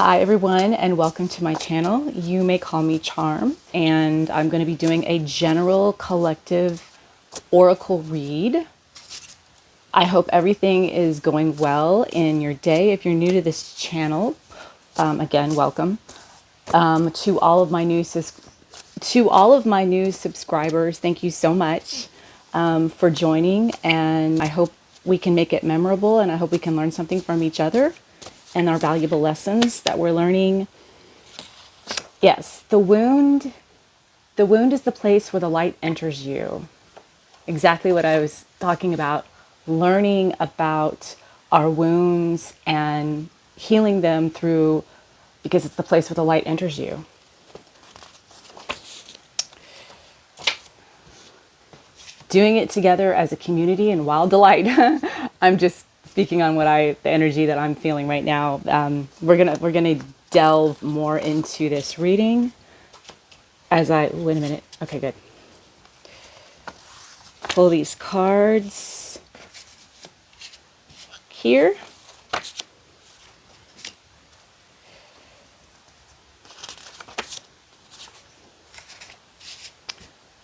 Hi everyone and welcome to my channel. You may call me Charm, and I'm going to be doing a general collective oracle read. I hope everything is going well in your day. If you're new to this channel, again, welcome. To all of my new subscribers, thank you so much for joining, and I hope we can make it memorable, and I hope we can learn something from each other and our valuable lessons that we're learning. Yes, the wound is the place where the light enters you. Exactly what I was talking about, learning about our wounds and healing them through, because it's the place where the light enters you. Doing it together as a community and wild delight. I'm just speaking on the energy that I'm feeling right now. We're gonna delve more into this reading wait a minute. Okay, good. Pull these cards here.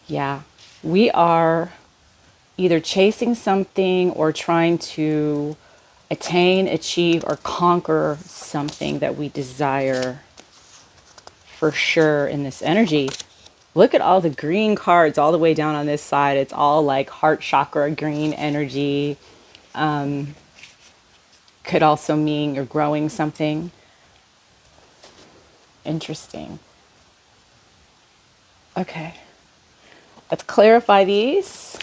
Yeah, we are either chasing something or trying to attain, achieve, or conquer something that we desire, for sure, in this energy. Look at all the green cards all the way down on this side. It's all like heart chakra green energy. Could also mean you're growing something. Interesting. Okay, let's clarify these.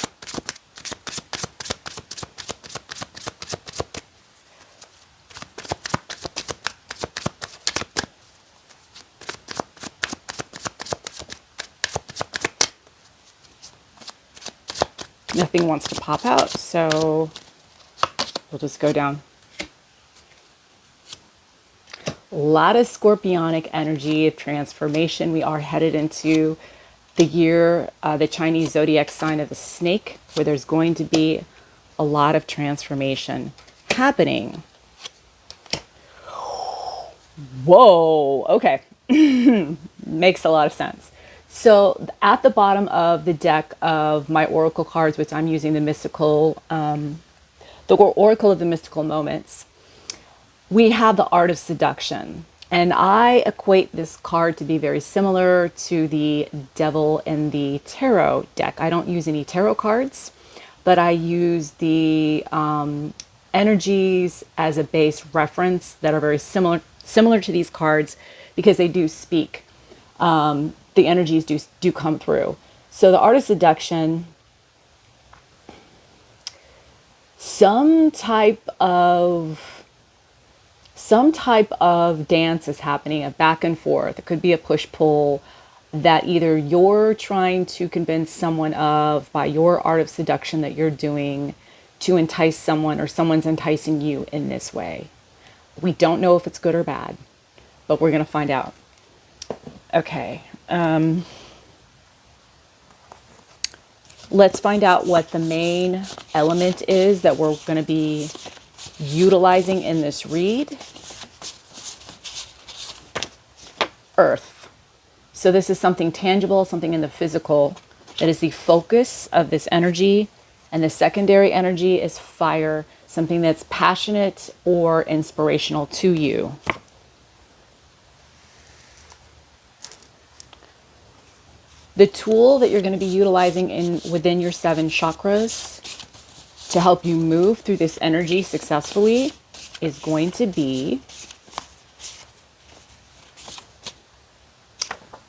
Nothing wants to pop out, so we'll just go down. A lot of scorpionic energy of transformation. We are headed into the year, the Chinese zodiac sign of the snake, where there's going to be a lot of transformation happening. Whoa, okay. Makes a lot of sense. So at the bottom of the deck of my oracle cards, which I'm using the Oracle of the Mystical Moments, we have the Art of Seduction. And I equate this card to be very similar to the Devil in the Tarot deck. I don't use any tarot cards, but I use the energies as a base reference that are very similar to these cards, because they do speak. The energies do come through. So the Art of Seduction, some type of dance is happening, a back and forth. It could be a push-pull that either you're trying to convince someone of by your art of seduction that you're doing to entice someone, or someone's enticing you in this way. We don't know if it's good or bad, but we're going to find out. Okay. Let's find out what the main element is that we're going to be utilizing in this read. Earth. So this is something tangible, something in the physical that is the focus of this energy. And the secondary energy is fire, something that's passionate or inspirational to you. The tool that you're going to be utilizing within your 7 chakras to help you move through this energy successfully is going to be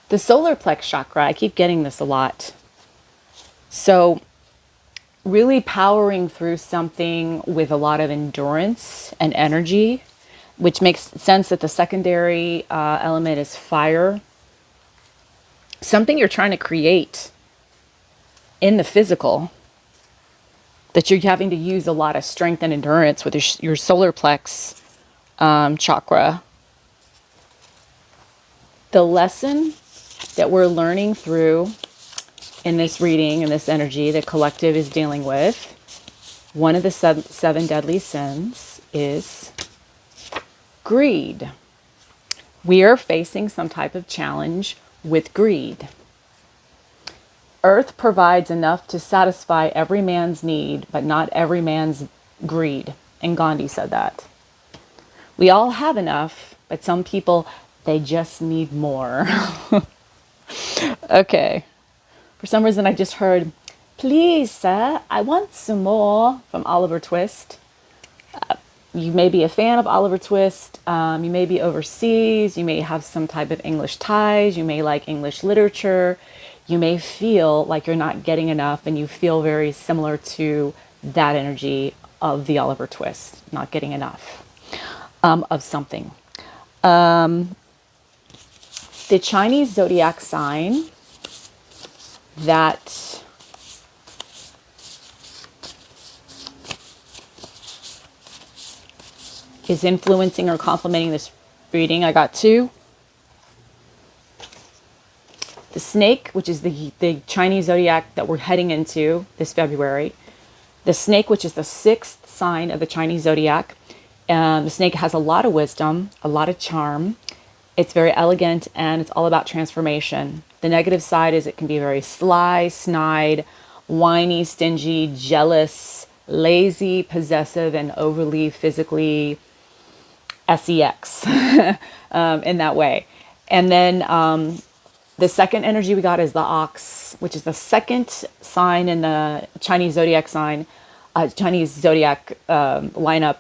the solar plex chakra. I keep getting this a lot. So really powering through something with a lot of endurance and energy, which makes sense that the secondary element is fire. Something you're trying to create in the physical, that you're having to use a lot of strength and endurance with your solar plex chakra. The lesson that we're learning through in this reading, in this energy the collective is dealing with, one of the 7 deadly sins is greed. We are facing some type of challenge with greed. Earth provides enough to satisfy every man's need, but not every man's greed. And Gandhi said that. We all have enough, but some people, they just need more. Okay. For some reason, I just heard, "Please, sir, I want some more," from Oliver Twist. You may be a fan of Oliver Twist. You may be overseas. You may have some type of English ties. You may like English literature. You may feel like you're not getting enough, and you feel very similar to that energy of the Oliver Twist, not getting enough of something. The Chinese zodiac sign that is influencing or complementing this reading, I got two. The snake, which is the Chinese zodiac that we're heading into this February. The snake, which is the sixth sign of the Chinese zodiac. The snake has a lot of wisdom, a lot of charm. It's very elegant, and it's all about transformation. The negative side is it can be very sly, snide, whiny, stingy, jealous, lazy, possessive, and overly physically sex in that way. And then the second energy we got is the ox, which is the second sign in the Chinese zodiac lineup.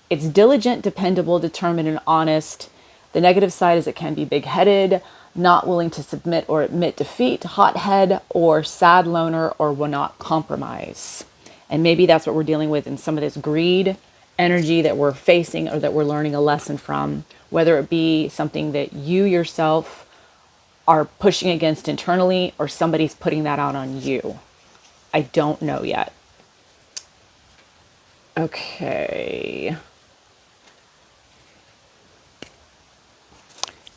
It's diligent, dependable, determined, and honest. The negative side is it can be big-headed, not willing to submit or admit defeat, hothead, or sad loner, or will not compromise. And maybe that's what we're dealing with in some of this greed energy that we're facing or that we're learning a lesson from, whether it be something that you yourself are pushing against internally or somebody's putting that out on you. I don't know yet. Okay.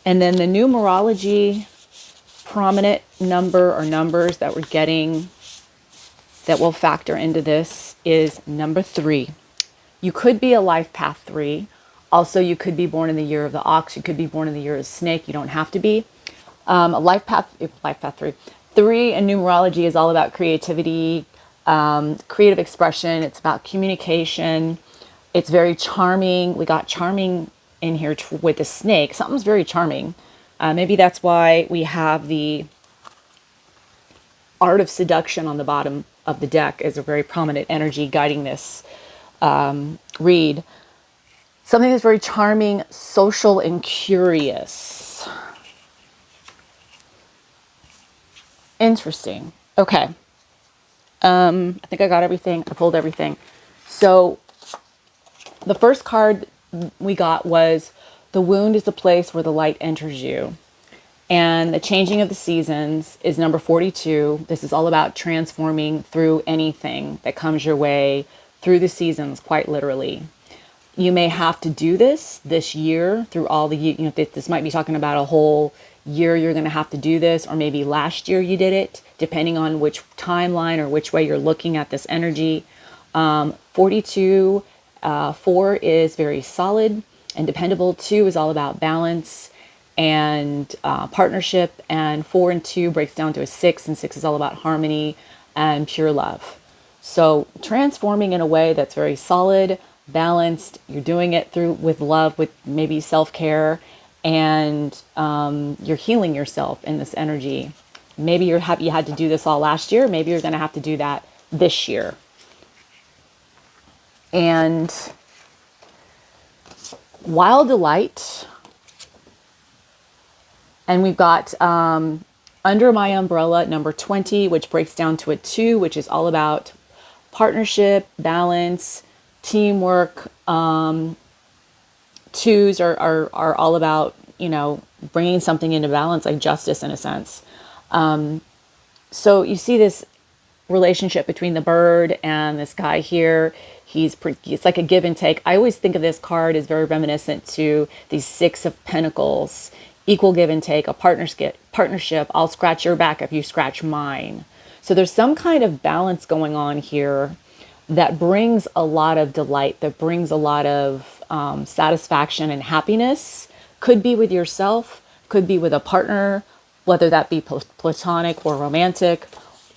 And then the numerology prominent number or numbers that we're getting that will factor into this is number 3. You could be a life path 3. Also, you could be born in the year of the ox. You could be born in the year of the snake. You don't have to be. A life path 3. 3 in numerology is all about creativity, creative expression. It's about communication. It's very charming. We got charming in here with the snake. Something's very charming. Maybe that's why we have the art of seduction on the bottom of the deck as a very prominent energy guiding this read. Something that's very charming, social, and curious. Interesting. Okay. I think I got everything. I pulled everything. So the first card we got was the wound is the place where the light enters you. And the changing of the seasons is number 42. This is all about transforming through anything that comes your way through the seasons, quite literally. You may have to do this year through all the, this might be talking about a whole year you're going to have to do this, or maybe last year you did it, depending on which timeline or which way you're looking at this energy. 42, 4 is very solid and dependable. 2 is all about balance and partnership, and 4 and 2 breaks down to a 6, and 6 is all about harmony and pure love. So transforming in a way that's very solid, balanced. You're doing it with love, with maybe self-care, and you're healing yourself in this energy. Maybe you had to do this all last year. Maybe you're going to have to do that this year. And Wild Delight. And we've got Under My Umbrella, number 20, which breaks down to a 2, which is all about partnership, balance, teamwork. 2s are all about, bringing something into balance, like justice in a sense. So you see this relationship between the bird and this guy here. It's like a give and take. I always think of this card as very reminiscent to the 6 of Pentacles. Equal give and take, a partnership. I'll scratch your back if you scratch mine. So there's some kind of balance going on here that brings a lot of delight, that brings a lot of satisfaction and happiness Could be with yourself, could be with a partner, whether that be platonic or romantic,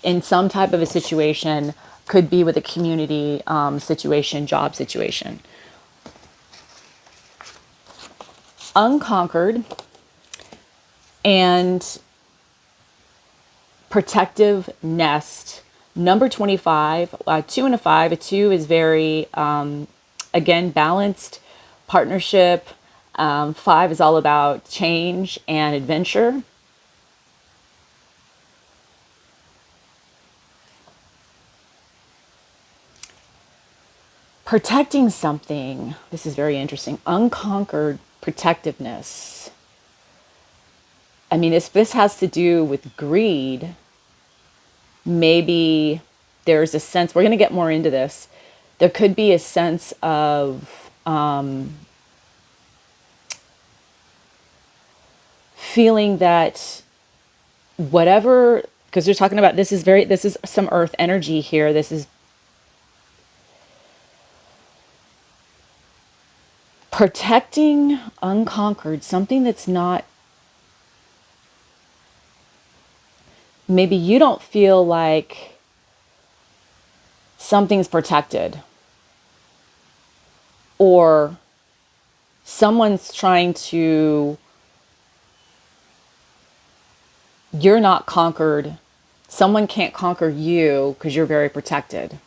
in some type of a situation, could be with a community situation, job situation. Unconquered and protective nest. Number 25, 2 and a 5. A 2 is very, again, balanced partnership. 5 is all about change and adventure. Protecting something. This is very interesting. Unconquered protectiveness. I mean, if this has to do with greed, maybe there's a sense, we're going to get more into this. There could be a sense of feeling that whatever, because you're talking about, this is some earth energy here. This is protecting unconquered, something that's not, maybe you don't feel like something's protected, or someone's trying to, you're not conquered, someone can't conquer you because you're very protected.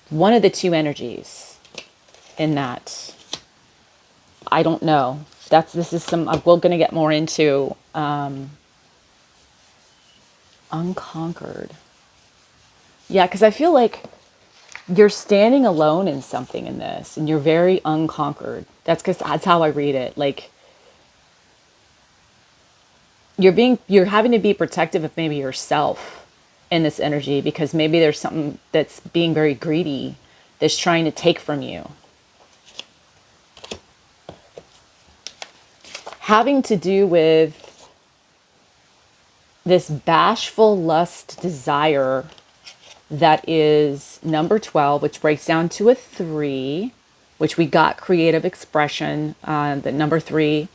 One of the two energies in that. I don't know. This is some, we're going to get more into unconquered. Yeah, because I feel like you're standing alone in something in this, and you're very unconquered. That's how I read it. Like, you're having to be protective of maybe yourself in this energy, because maybe there's something that's being very greedy, that's trying to take from you. Having to do with this bashful lust desire that is number 12, which breaks down to a 3, which we got creative expression, the number 3.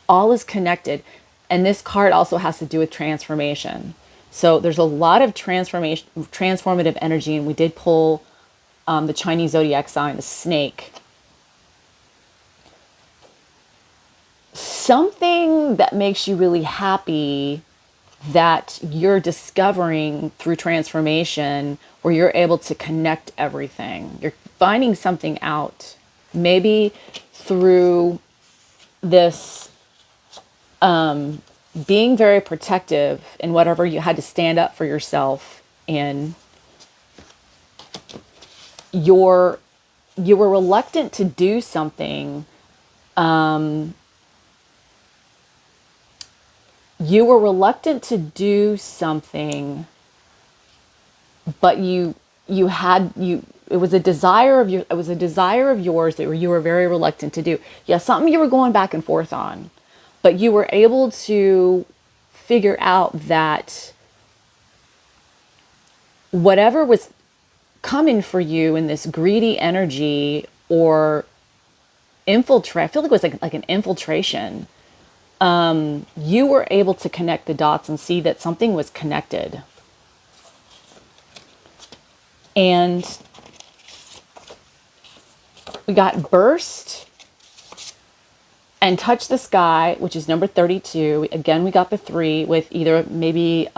All is connected. And this card also has to do with transformation. So there's a lot of transformative energy, and we did pull the Chinese zodiac sign, the snake. Something that makes you really happy that you're discovering through transformation, where you're able to connect everything. You're finding something out, maybe through this being very protective in whatever you had to stand up for yourself in. You were reluctant to do something. You were reluctant to do something, but it was a desire of yours that you were very reluctant to do. Yeah, something you were going back and forth on, but you were able to figure out that whatever was coming for you in this greedy energy or infiltrate, I feel like it was like an infiltration. You were able to connect the dots and see that something was connected. And we got burst and touch the sky, which is number 32. Again, we got the 3 with either maybe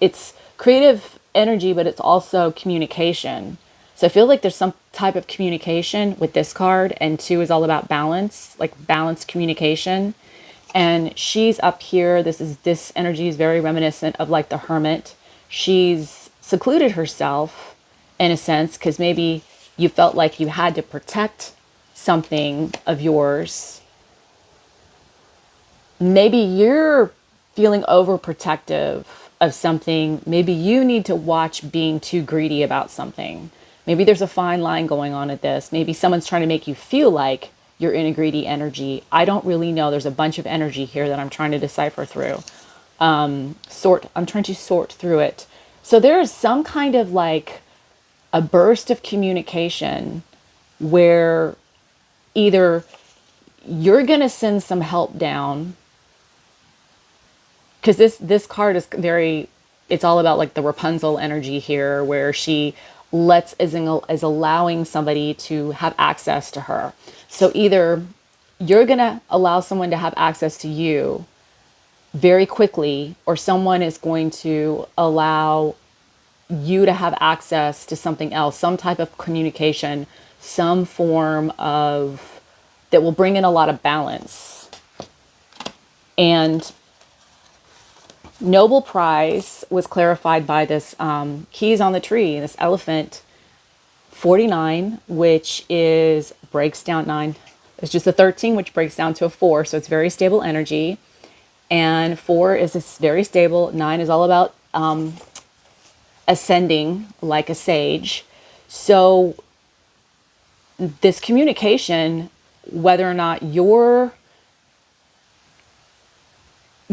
it's creative energy, but it's also communication. So I feel like there's some type of communication with this card, and 2 is all about balance, like balanced communication. And she's up here. This energy is very reminiscent of like the hermit. She's secluded herself in a sense, because maybe you felt like you had to protect something of yours. Maybe you're feeling overprotective of something. Maybe you need to watch being too greedy about something. Maybe there's a fine line going on at this. Maybe someone's trying to make you feel like you're in a greedy energy. I don't really know. There's a bunch of energy here that I'm trying to decipher through. I'm trying to sort through it. So there is some kind of like a burst of communication where either you're going to send some help down, because this card is very, it's all about like the Rapunzel energy here, where she is allowing somebody to have access to her. So either you're going to allow someone to have access to you very quickly, or someone is going to allow you to have access to something else, some type of communication, some form of that will bring in a lot of balance. And Nobel Prize was clarified by this keys on the tree, this elephant 49, which is breaks down 9. It's just a 13, which breaks down to a 4. So it's very stable energy. And 4 is this very stable. 9 is all about ascending like a sage. So this communication, whether or not you're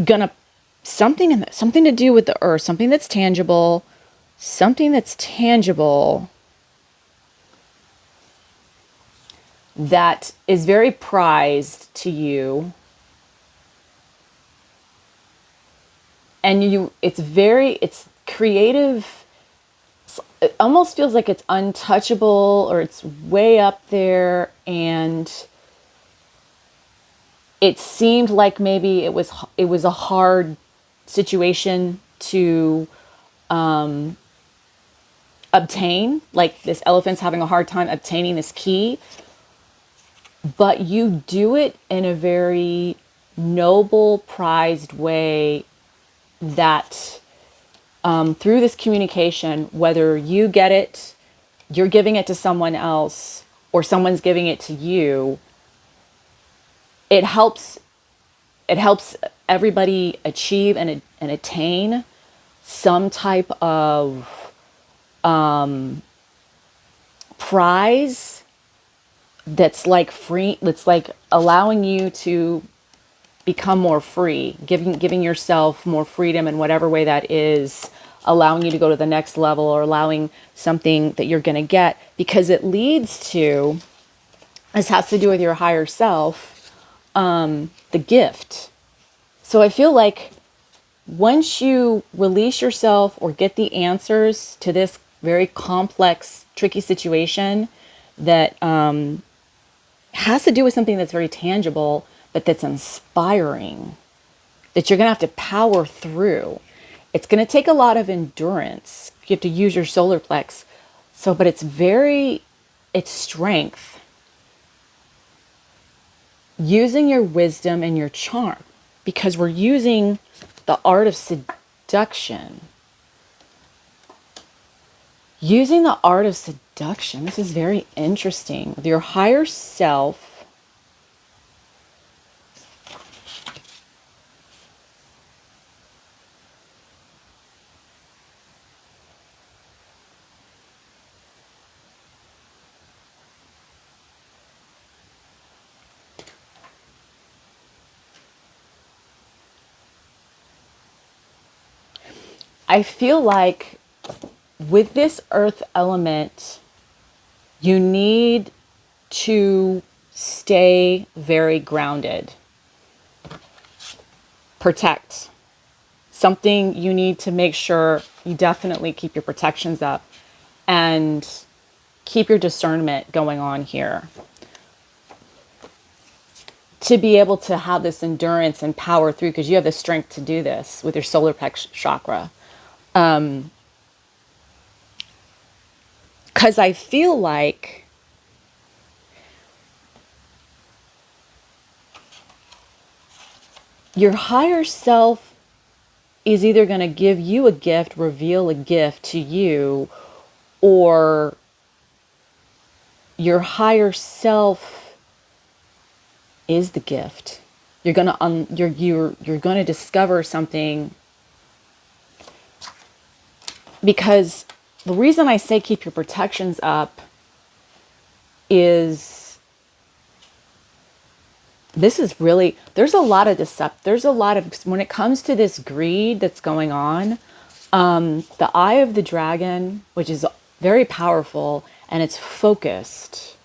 gonna something to do with the earth, something that's tangible that is very prized to you, and it's creative. It almost feels like it's untouchable, or it's way up there, and it seemed like maybe it was a hard situation to obtain. Like this elephant's having a hard time obtaining this key, but you do it in a very noble, prized way, that through this communication, whether you get it, you're giving it to someone else, or someone's giving it to you, it helps everybody achieve and attain some type of prize that's like free, that's like allowing you to become more free, giving yourself more freedom in whatever way that is, allowing you to go to the next level, or allowing something that you're going to get, because it leads to, this has to do with your higher self, the gift. So I feel like once you release yourself or get the answers to this very complex, tricky situation that has to do with something that's very tangible, but that's inspiring, that you're going to have to power through. It's going to take a lot of endurance. You have to use your solar plex. So, but it's strength. Using your wisdom and your charm, because we're using the art of seduction. Using the art of seduction. This is very interesting. With your higher self, I feel like with this earth element, you need to stay very grounded. Protect. Something you need to make sure you definitely keep your protections up and keep your discernment going on here, to be able to have this endurance and power through, because you have the strength to do this with your solar plex chakra. Because I feel like your higher self is either going to give you a gift, reveal a gift to you, or your higher self is the gift. You're going to you're going to discover something. Because the reason I say keep your protections up is this is really, there's a lot of when it comes to this greed that's going on, the eye of the dragon, which is very powerful and it's focused.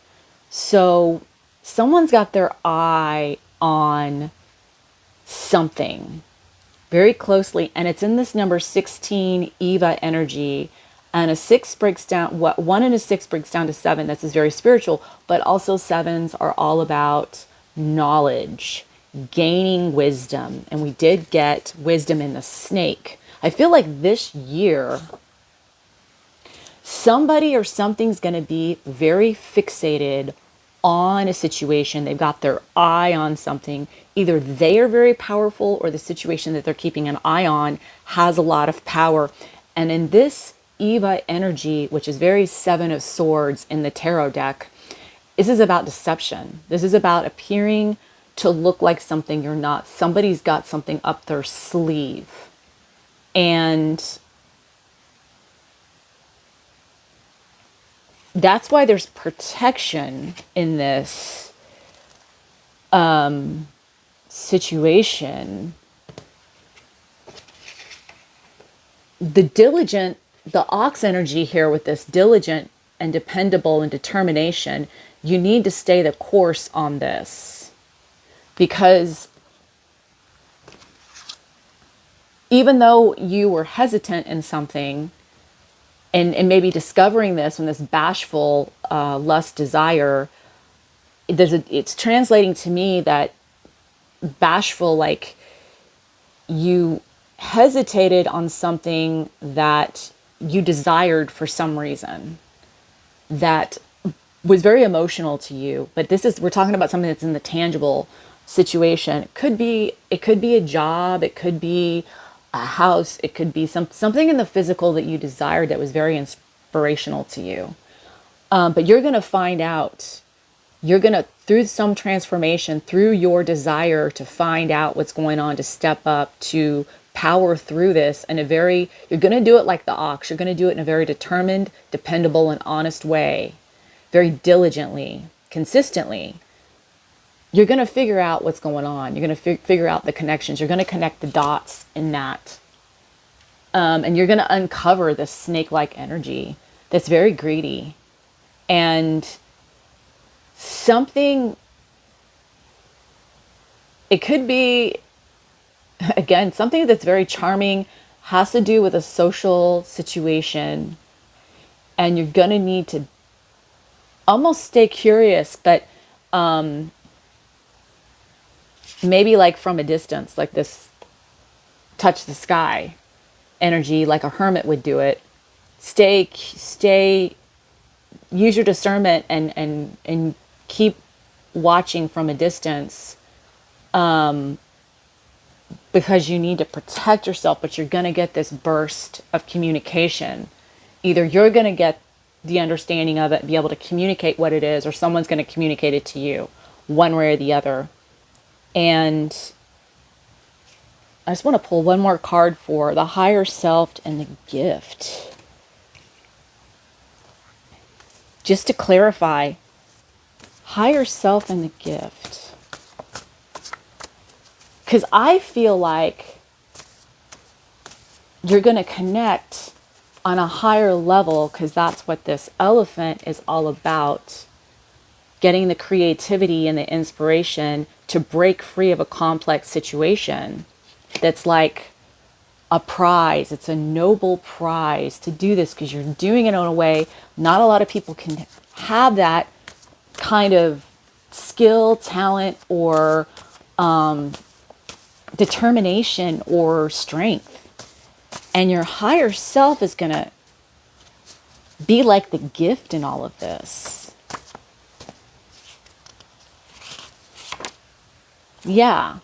So someone's got their eye on something very closely, and it's in this number 16 Eva energy. And a six breaks down, what one and a six breaks down to seven. This is very spiritual, but also sevens are all about knowledge, gaining wisdom. And we did get wisdom in the snake. I feel like this year, somebody or something's going to be very fixated on a situation. They've got their eye on something. Either they are very powerful or the situation that they're keeping an eye on has a lot of power. And in this Eva energy, which is very Seven of Swords in the tarot deck, this is about deception. This is about appearing to look like something you're not. Somebody's got something up their sleeve. And that's why there's protection in this situation. The ox energy here with this diligent and dependable and determination, you need to stay the course on this. Because even though you were hesitant in something, and maybe discovering this and this bashful lust desire, it's translating to me that bashful, like you hesitated on something that you desired for some reason that was very emotional to you. But we're talking about something that's in the tangible situation. It could be a job, it could be a house, it could be something in the physical that you desired that was very inspirational to you. But you're going to find out, through some transformation, through your desire to find out what's going on, to step up, to power through this you're going to do it like the ox. You're going to do it in a very determined, dependable, and honest way, very diligently, consistently. You're going to figure out what's going on. You're going to figure out the connections. You're going to connect the dots in that. And you're going to uncover this snake-like energy that's very greedy. And it could be, again, something that's very charming, has to do with a social situation. And you're going to need to almost stay curious, but maybe like from a distance, like this touch the sky energy, like a hermit would do it. Use your discernment and keep watching from a distance, because you need to protect yourself, but you're going to get this burst of communication. Either you're going to get the understanding of it, be able to communicate what it is, or someone's going to communicate it to you, one way or the other. And I just want to pull one more card for the higher self and the gift. Just to clarify, higher self and the gift. Because I feel like you're going to connect on a higher level, because that's what this elephant is all about. Getting the creativity and the inspiration to break free of a complex situation that's like a prize. It's a noble prize to do this, because you're doing it in a way not a lot of people can have that kind of skill, talent, or determination or strength. And your higher self is going to be like the gift in all of this. Yeah.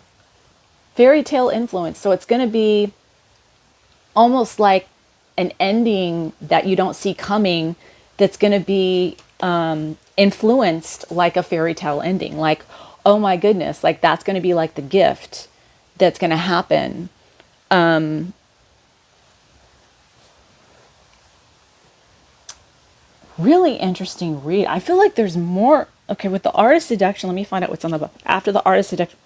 Fairy tale influence. So it's going to be almost like an ending that you don't see coming, that's going to be influenced like a fairy tale ending. Like, oh my goodness, like that's going to be like the gift that's going to happen. Really interesting read. I feel like there's more. Okay, with the Artist Seduction, let me find out what's on the book. After the Artist Seduction.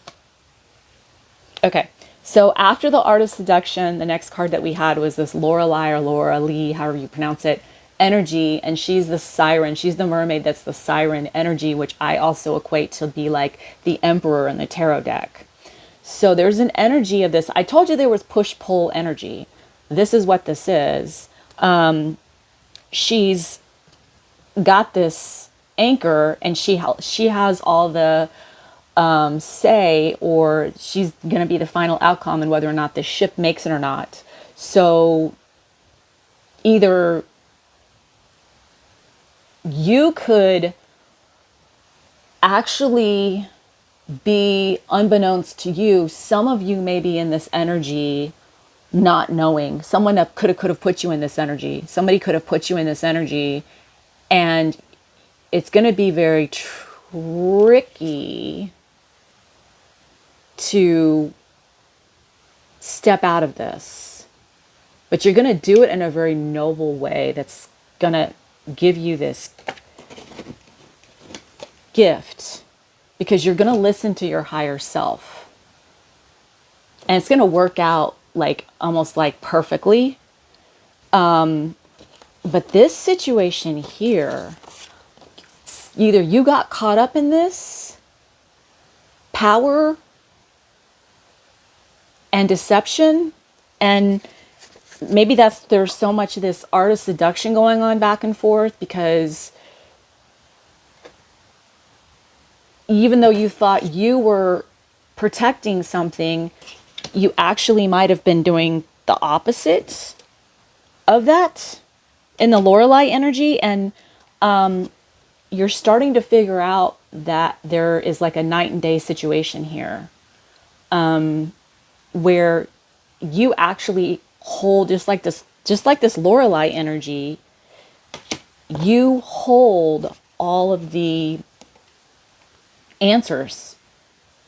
Okay, so after the Artist Seduction, the next card that we had was this Lorelei or Laura Lee, however you pronounce it. energy, and she's the siren. She's the mermaid that's the siren energy, which I also equate to be like the emperor in the tarot deck. So there's an energy of this. I told you there was push-pull energy. This is what this is. She's got this anchor, and she has all the say, or she's going to be the final outcome, and whether or not the ship makes it or not. So either you could actually be, unbeknownst to you, some of you may be in this energy not knowing. Someone that could have put you in this energy. Somebody could have put you in this energy, and it's going to be very tricky to step out of this. But you're going to do it in a very noble way that's going to give you this gift, because you're going to listen to your higher self. And it's going to work out like almost like perfectly. But this situation here, either you got caught up in this power and deception, and maybe there's so much of this art of seduction going on back and forth, because even though you thought you were protecting something, you actually might have been doing the opposite of that in the Lorelei energy. And you're starting to figure out that there is like a night and day situation here, where you actually hold, just like this Lorelei energy, you hold all of the answers,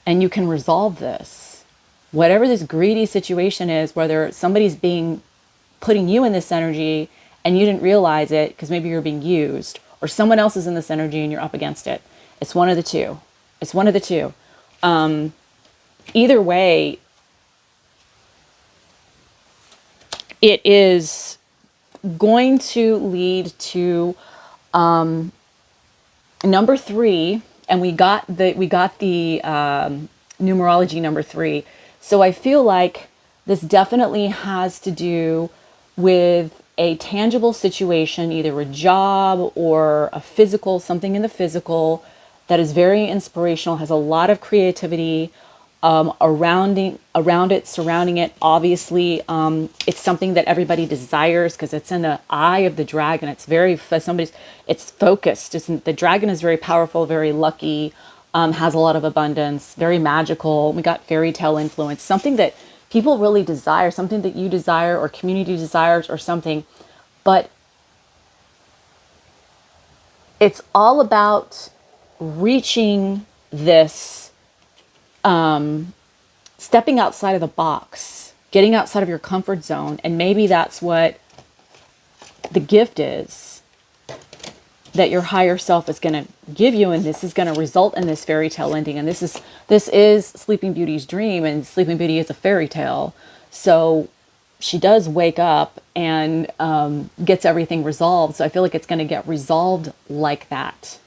and you can resolve this. Whatever this greedy situation is, whether somebody's putting you in this energy and you didn't realize it because maybe you're being used, or someone else is in this energy and you're up against it. It's one of the two. It's one of the two. Either way, it is going to lead to number 3, and we got the numerology number 3. So I feel like this definitely has to do with a tangible situation, either a job or a physical, something in the physical that is very inspirational, has a lot of creativity around it, surrounding it. Obviously, it's something that everybody desires because it's in the eye of the dragon. It's very, it's focused. The dragon is very powerful, very lucky, has a lot of abundance, very magical. We got fairy tale influence, something that people really desire, something that you desire or community desires or something. But it's all about reaching this, stepping outside of the box, getting outside of your comfort zone. And maybe that's what the gift is that your higher self is going to give you. And this is going to result in this fairy tale ending. And this is Sleeping Beauty's dream, and Sleeping Beauty is a fairy tale. So she does wake up and gets everything resolved. So I feel like it's going to get resolved like that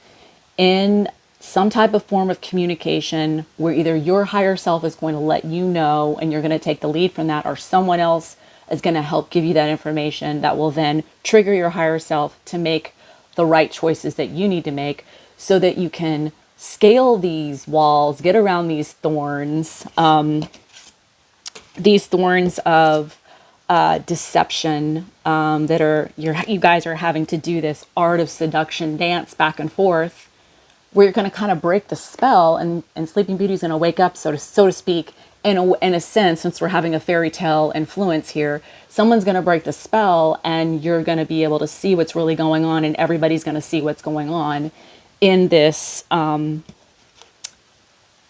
in some type of form of communication, where either your higher self is going to let you know and you're going to take the lead from that, or someone else is going to help give you that information that will then trigger your higher self to make the right choices that you need to make, so that you can scale these walls, get around these thorns of deception, that are, you guys are having to do this art of seduction dance back and forth, where you're going to kind of break the spell, and Sleeping Beauty is going to wake up, so to speak, in a sense, since we're having a fairy tale influence here. Someone's going to break the spell, and you're going to be able to see what's really going on, and everybody's going to see what's going on in this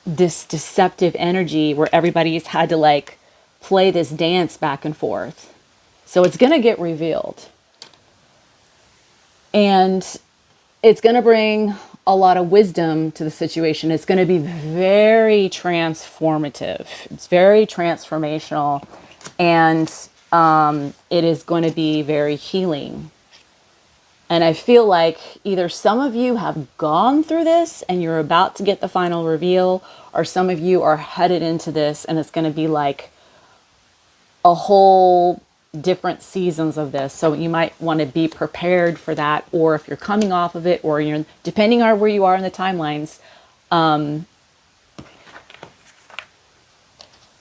this deceptive energy, where everybody's had to like play this dance back and forth. So it's going to get revealed, and it's going to bring a lot of wisdom to the situation. It's going to be very transformative. It's very transformational, and it is going to be very healing. And I feel like either some of you have gone through this and you're about to get the final reveal, or some of you are headed into this and it's going to be like a whole different seasons of this. So you might want to be prepared for that. Or if you're coming off of it, or you're, depending on where you are in the timelines,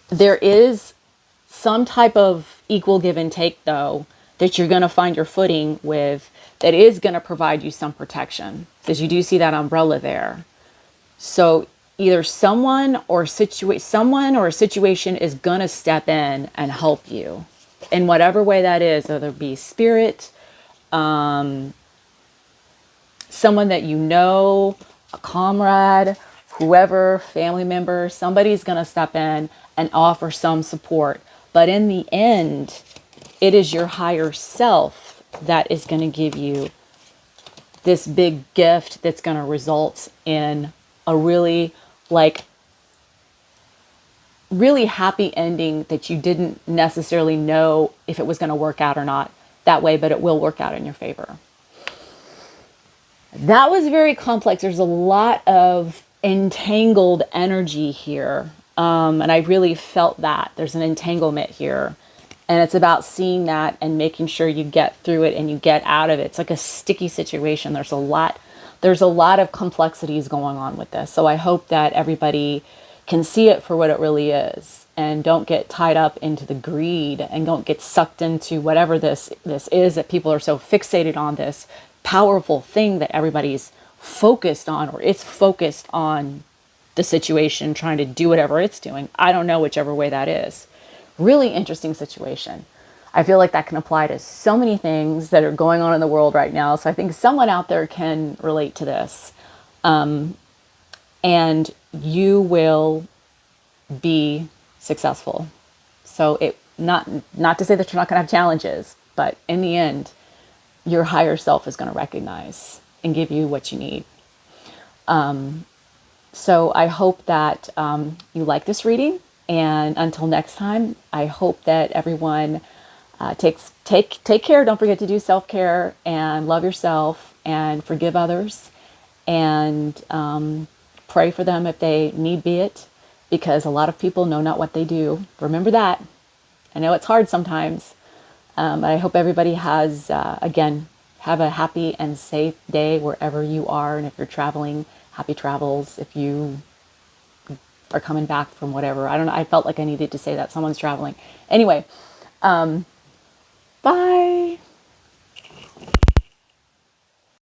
there is some type of equal give and take, though, that you're going to find your footing with, that is going to provide you some protection, because you do see that umbrella there. So either someone or a situation is going to step in and help you in whatever way that is, whether it be spirit, someone that you know, a comrade, whoever, family member, somebody's going to step in and offer some support. But in the end, it is your higher self that is going to give you this big gift that's going to result in a really, like, really happy ending that you didn't necessarily know if it was going to work out or not that way, but it will work out in your favor. That was very complex. There's a lot of entangled energy here. And I really felt that there's an entanglement here. And it's about seeing that and making sure you get through it and you get out of it. It's like a sticky situation. There's a lot of complexities going on with this. So I hope that everybody can see it for what it really is and don't get tied up into the greed and don't get sucked into whatever this is, that people are so fixated on this powerful thing that everybody's focused on, or it's focused on the situation, trying to do whatever it's doing. I don't know, whichever way that is. Really interesting situation. I feel like that can apply to so many things that are going on in the world right now. So I think someone out there can relate to this. And you will be successful. So it not to say that you're not going to have challenges, but in the end, your higher self is going to recognize and give you what you need. So I hope that you like this reading. And until next time, I hope that everyone take care. Don't forget to do self-care and love yourself and forgive others, and pray for them if they need be it, because a lot of people know not what they do. Remember that. I know it's hard sometimes, but I hope everybody has, again, have a happy and safe day wherever you are. And if you're traveling, happy travels. If you are coming back from whatever, I don't know. I felt like I needed to say that someone's traveling. Anyway, bye.